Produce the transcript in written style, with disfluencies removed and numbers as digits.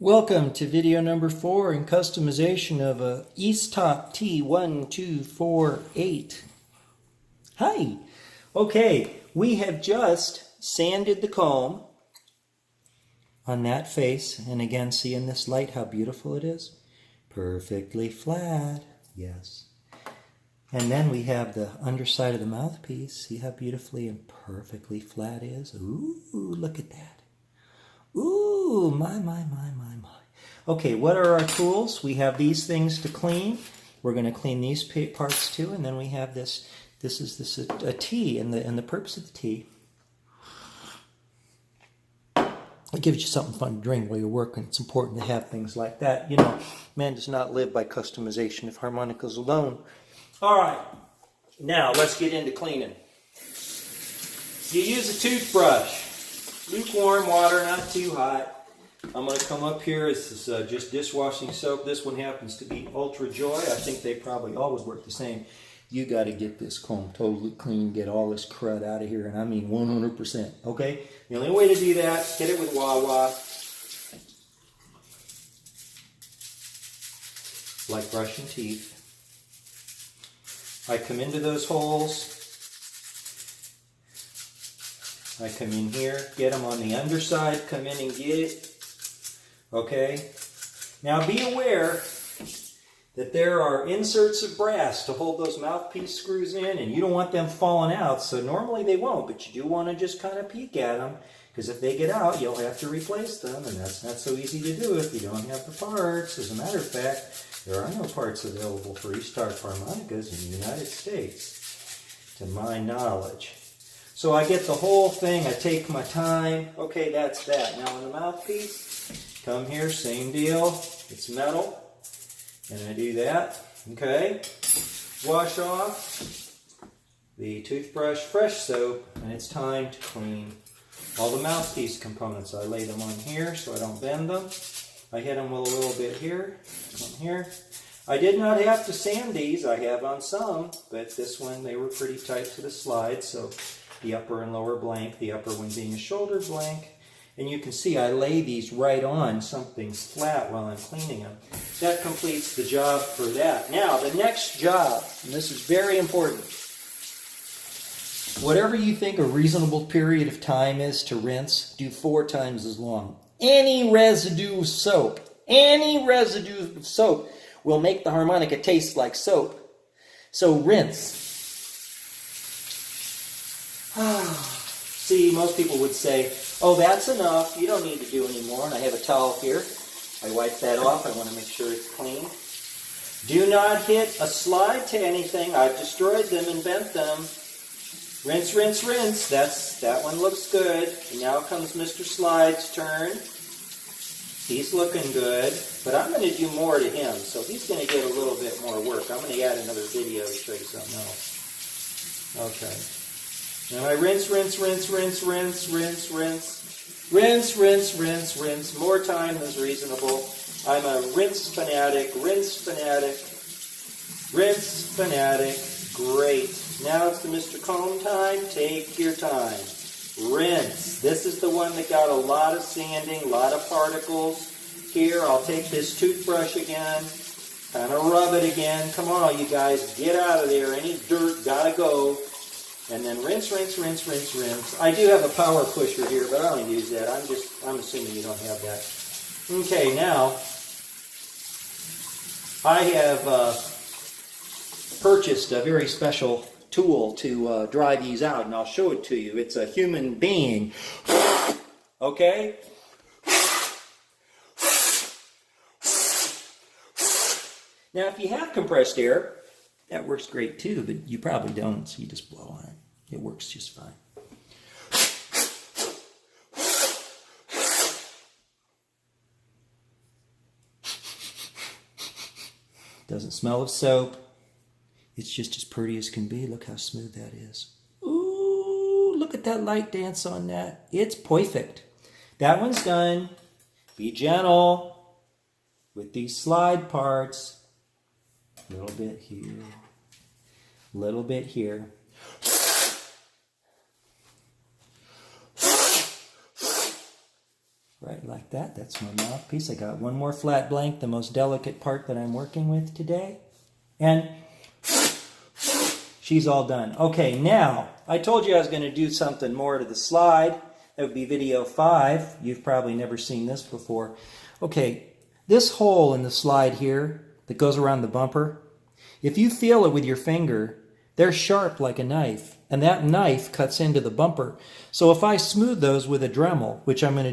Welcome to video number 4 in customization of a Easttop T1248. Hi! Okay, we have just sanded the comb on that face, and again, see in this light how beautiful it is? Perfectly flat, yes. And then we have the underside of the mouthpiece. See how beautifully and perfectly flat it is? Ooh, look at that. Ooh, my. Okay, what are our tools? We have these things to clean. We're going to clean these parts too, and then we have this. This is a tea, and the purpose of the tea, it gives you something fun to drink while you're working. It's important to have things like that. You know, man does not live by customization of harmonicas alone. All right, now let's get into cleaning. You use a toothbrush. Lukewarm water, not too hot. I'm going to come up here. This is just dishwashing soap. This one happens to be Ultra Joy. I think they probably always work the same. You got to get this comb totally clean, get all this crud out of here, and I mean 100%. Okay? The only way to do that, hit it with Wawa. Like brushing teeth. I come into those holes. I come in here, get them on the underside, come in and get it. Okay? Now be aware that there are inserts of brass to hold those mouthpiece screws in, and you don't want them falling out, so normally they won't, but you do want to just kind of peek at them, because if they get out, you'll have to replace them, and that's not so easy to do if you don't have the parts. As a matter of fact, there are no parts available for Easttops harmonicas in the United States, to my knowledge. So I get the whole thing, I take my time. Okay, that's that. Now on the mouthpiece, come here, same deal. It's metal. And I do that. Okay. Wash off the toothbrush, fresh soap, and it's time to clean all the mouthpiece components. I lay them on here so I don't bend them. I hit them with a little bit here, come here. I did not have to sand these. I have on some, but this one, they were pretty tight to the slide, so the upper and lower blank, the upper one being a shoulder blank. And you can see I lay these right on something flat while I'm cleaning them. That completes the job for that. Now, the next job, and this is very important. Whatever you think a reasonable period of time is to rinse, do 4 times as long. Any residue of soap will make the harmonica taste like soap. So rinse. See, most people would say, oh, that's enough. You don't need to do any more. And I have a towel here. I wipe that off. I want to make sure it's clean. Do not hit a slide to anything. I've destroyed them and bent them. Rinse, rinse, rinse. That one looks good. And now comes Mr. Slide's turn. He's looking good. But I'm going to do more to him. So he's going to get a little bit more work. I'm going to add another video to show you something else. Okay. Now I rinse, rinse, rinse, rinse, rinse, rinse, rinse, rinse, rinse, rinse, rinse. More time is reasonable. I'm a rinse fanatic, rinse fanatic, rinse fanatic. Great. Now it's the Mr. Comb time. Take your time. Rinse. This is the one that got a lot of sanding, a lot of particles. Here, I'll take this toothbrush again, kind of rub it again. Come on, you guys, get out of there. Any dirt gotta go. And then rinse, rinse, rinse, rinse, rinse. I do have a power pusher here, but I don't use that. I'm assuming you don't have that. Okay, now I have purchased a very special tool to dry these out, and I'll show it to you. It's a human being. Okay? Now, if you have compressed air, that works great too, but you probably don't, so you just blow on it. It works just fine. Doesn't smell of soap. It's just as pretty as can be. Look how smooth that is. Ooh, look at that light dance on that. It's perfect. That one's done. Be gentle with these slide parts. A little bit here. A little bit here. Right like that. That's my mouthpiece. I got one more flat blank, the most delicate part that I'm working with today. And she's all done. Okay, now, I told you I was going to do something more to the slide. That would be video 5. You've probably never seen this before. Okay, this hole in the slide here that goes around the bumper, if you feel it with your finger, they're sharp like a knife, and that knife cuts into the bumper. So if I smooth those with a Dremel, which I'm going to